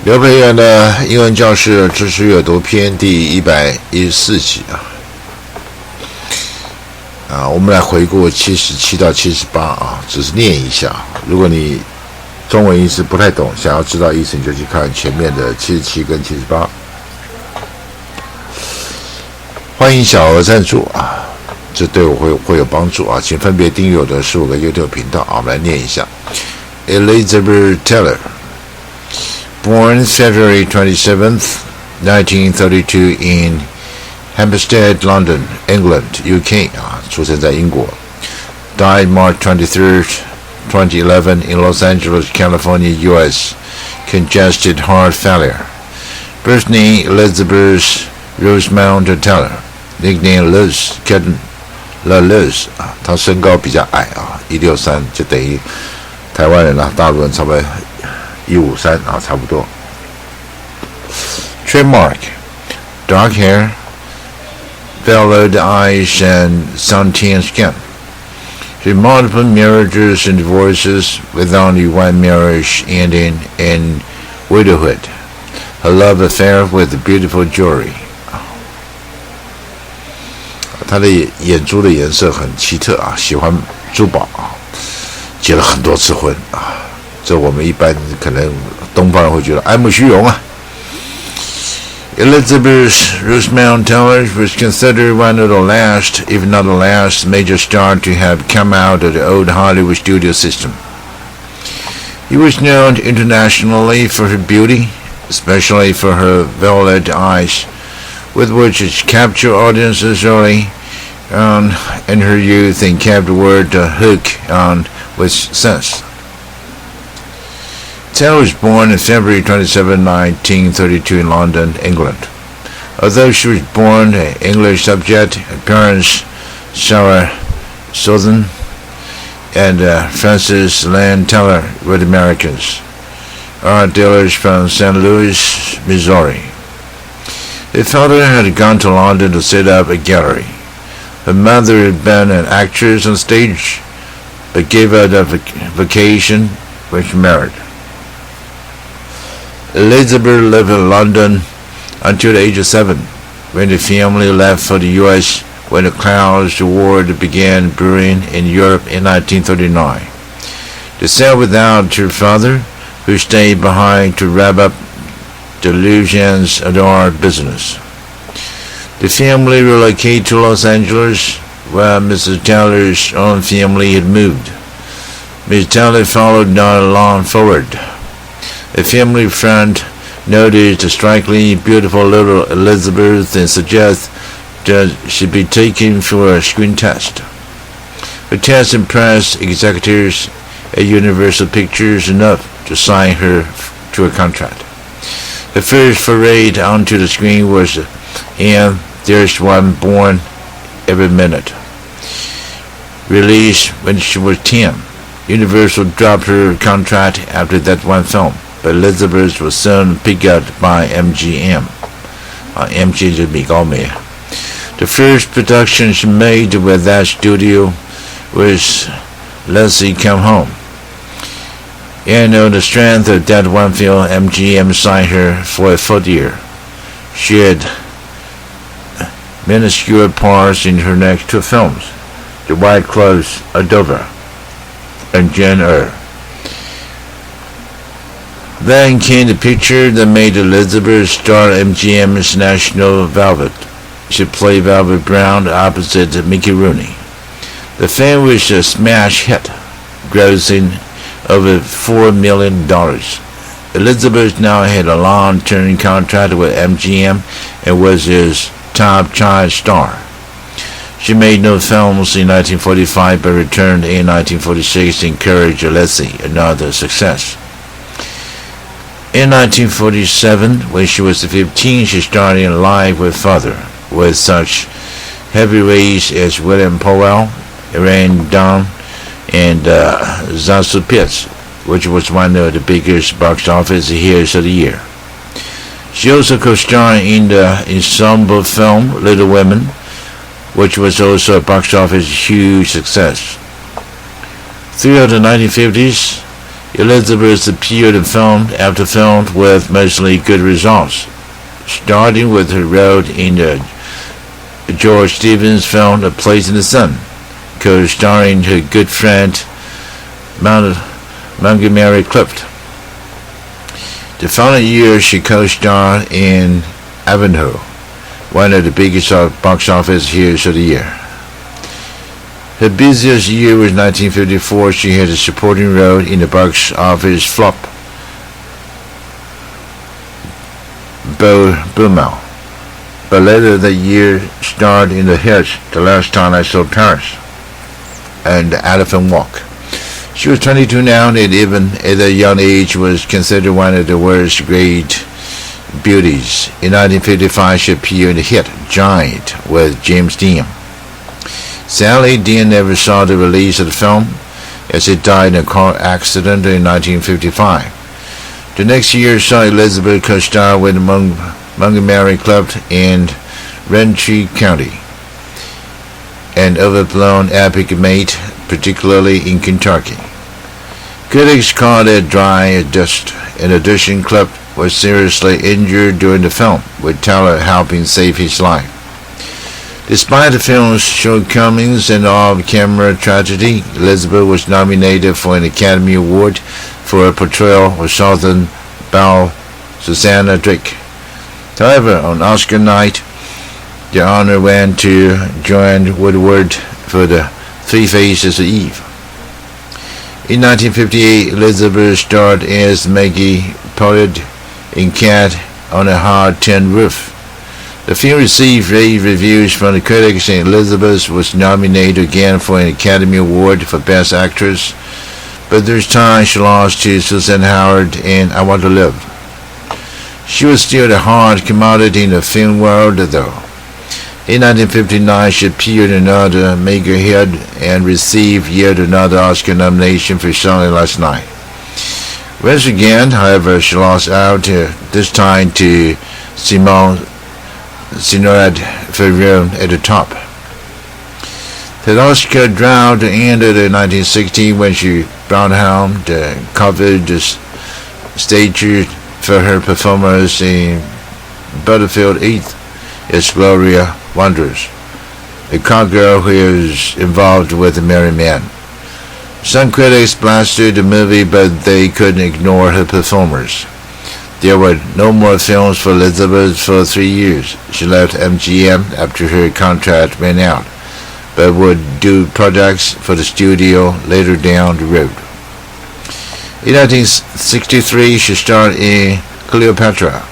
刘培元的英文教室知识阅读篇第114集我们来回顾77到78只是念一下。如果你中文意思不太懂，想要知道意思，你就去看前面的77跟78。欢迎小额赞助这对我会有帮助请分别订阅我的15个 YouTube 频道我们来念一下。Elizabeth Taylor, born February 27th, 1932 in Hampstead, London, England, UK 出生在英国。Died March 23rd, 2011 in Los Angeles, California, US. Congested heart failure. Birth name Elizabeth Rosemount Taylor. Nickname Liz, Kitten La Liz 她身高比较矮163，就等于台湾人大陆人差不多153差不多。Trademark: dark hair, velvet eyes, and suntan skin. She had multiple marriages and divorces, with only one marriage ending in widowhood. Her love affair with beautiful jewelry. 她的眼珠的颜色很奇特喜欢珠宝结了很多次婚这我们一般可能东方人会觉得爱慕虚荣Elizabeth Rosemount Taylor was considered one of the last, if not the last, major star to have come out of the old Hollywood studio system. She was known internationally for her beauty, especially for her violet eyes, with which she captured audiences early on in her youth and kept the word hook on with sense. Taylor was born on February 27, 1932 in London, England. Although she was born an English subject, her parents, Sarah Southern and Frances Lynn Taylor, were Americans. Art dealers from St. Louis, Missouri. Her father had gone to London to set up a gallery. Her mother had been an actress on stage, but gave up the vocation when she married. Elizabeth lived in London until the age of 7, when the family left for the U.S. when the Clouds War began brewing in Europe in 1939. They sailed without her father, who stayed behind to wrap up the loose ends of the art business. The family relocated to Los Angeles, where Mrs. Taylor's own family had moved. Miss Taylor followed not long forward. A family friend noticed the strikingly beautiful little Elizabeth and suggested that she be taken for a screen test. The test impressed executives at Universal Pictures enough to sign her to a contract. Her first foray onto the screen was And There's One Born Every Minute. Released when she was 10, Universal dropped her contract after that one film, but Elizabeth was soon picked up by MGM. MGM 就是米高梅。The first production she made with that studio was Let's See Come Home. And on the strength of that one film, MGM signed her for a 4th year. She had minuscule parts in her next 2 films, The White Clothes of Dover and Jane Eyre. Then came the picture that made Elizabeth star MGM's National Velvet. She played Velvet Brown opposite Mickey Rooney. The film was a smash hit, grossing over $4 million. Elizabeth now had a long-term contract with MGM and was his top child star. She made no films in 1945 but returned in 1946 to encourage Leslie, another success. In 1947, when she was 15, she started in Live with Father, with such heavyweights as William Powell, Irene Dunn, and Zazu Pitts, which was one of the biggest box office hits of the year. She also co-starred in the ensemble film Little Women, which was also a box office huge success. Throughout the 1950s, Elizabeth appeared in film after film with mostly good results, starting with her role in the George Stevens film A Place in the Sun, co-starring her good friend Montgomery Clift. The following year, she co-starred in Ivanhoe, one of the biggest box office hits of the year. Her busiest year was 1954. She had a supporting role in the box office flop Beaumont, but later that year starred in the hits The Last Time I Saw Paris and The Elephant Walk. She was 22 now, and even at a young age was considered one of the world's great beauties. In 1955, she appeared in the hit Giant with James Dean. Sadly, Dean never saw the release of the film, as he died in a car accident in 1955. The next year saw Elizabeth co-star with Montgomery Clift in Renfrew County, an overblown epic made particularly in Kentucky. Critics called it dry as dust. In addition, Clift was seriously injured during the film, with Teller helping save his life. Despite the film's shortcomings and off-camera tragedy, Elizabeth was nominated for an Academy Award for her portrayal of Southern Belle Susanna Drake. However, on Oscar night, the honor went to Joanne Woodward for The Three Faces of Eve. In 1958, Elizabeth starred as Maggie Pollard in Cat on a Hard Tin Roof. The film received rave reviews from the critics, and Elizabeth was nominated again for an Academy Award for Best Actress, but this time she lost to Susan Howard in I Want to Live. She was still a hard commodity in the film world, though. In 1959, she appeared in another mega hit and received yet another Oscar nomination for Sunday Last Night. Once again, however, she lost out, this time to Simone Signoret at the top. The Oscar drought ended in 1960 when she brought home the coveted statue for her performance in Butterfield 8th as Gloria Wonders, a cowgirl who is involved with a married man. Some critics blasted the movie, but they couldn't ignore her performance. There were no more films for Elizabeth for 3 years. She left MGM after her contract ran out, but would do projects for the studio later down the road. In 1963, she starred in Cleopatra,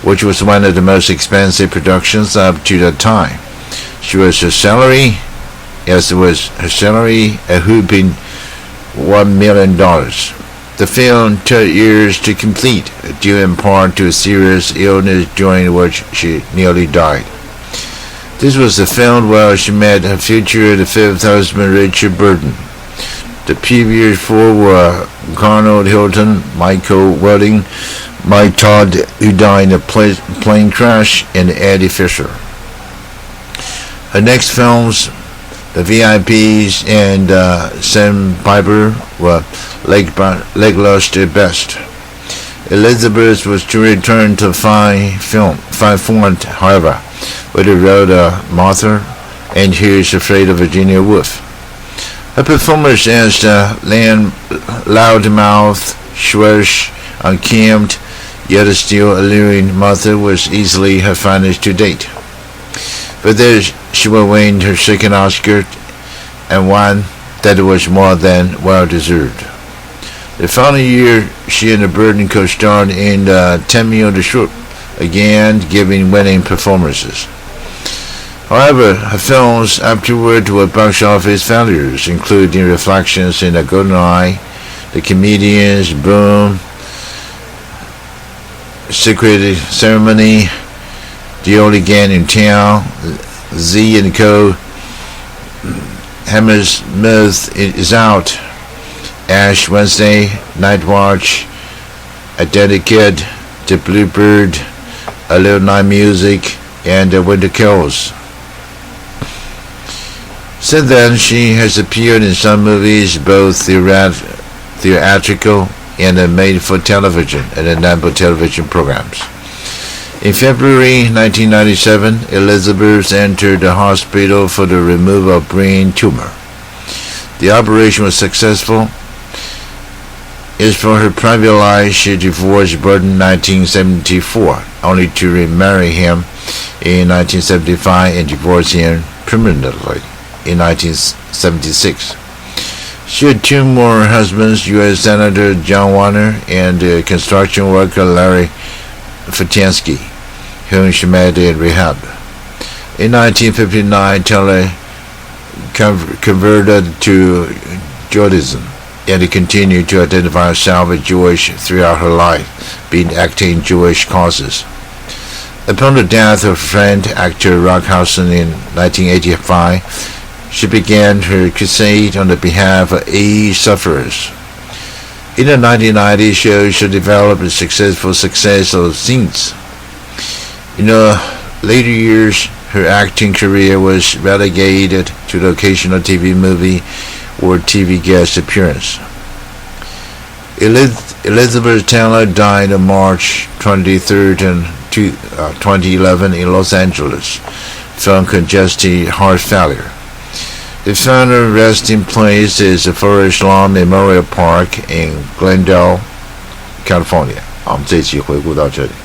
which was one of the most expensive productions up to that time. She was her salary, a whooping $1 million. The film took years to complete, due in part to a serious illness during which she nearly died. This was the film where she met her future fifth husband, Richard Burton. The previous four were Arnold Hilton, Michael Welding, Mike Todd, who died in a plane crash, and Eddie Fisher. Her next films, The VIPs and Sandpiper, were lackluster at best. Elizabeth was to return to fine form, however, with the role of Martha and Who's Afraid of Virginia Woolf. Her performance as the loudmouth, swish, unkempt, yet still alluring Martha was easily her finest to date. But there she will win her second Oscar, and one that was more than well-deserved. The following year, she and Burton co-starred in Tammy of the Shrew, again giving winning performances. However, her films afterward were box office failures, including Reflections in a Golden Eye, The Comedians, Boom, Secret Ceremony, The Only Gang in Town, Z and Co., Hammersmith is Out, Ash Wednesday, Night Watch, A Dead Kid, The Bluebird, A Little Night Music, and The Winter Kills. Since then, she has appeared in some movies, both theatrical and made for television and non television programs. In February 1997, Elizabeth entered the hospital for the removal of brain tumor. The operation was successful. As for her private life, she divorced Burton in 1974, only to remarry him in 1975 and divorce him permanently in 1976. She had two more husbands, U.S. Senator John Warner and construction worker Larry Fatansky, whom she met in rehab. In 1959, Taylor converted to Judaism and continued to identify herself as Jewish throughout her life, being active in Jewish causes. Upon the death of her friend, actor Rockhausen in 1985, she began her crusade on the behalf of AIDS sufferers. In the 1990s, she also developed a successful success of scenes. In the later years, her acting career was relegated to the occasional TV movie or TV guest appearance. Elizabeth Taylor died on March 23, 2011 in Los Angeles from congestive heart failure. The final resting place is the Forest Lawn Memorial Park in Glendale, California. 我们这一期回顾到这里。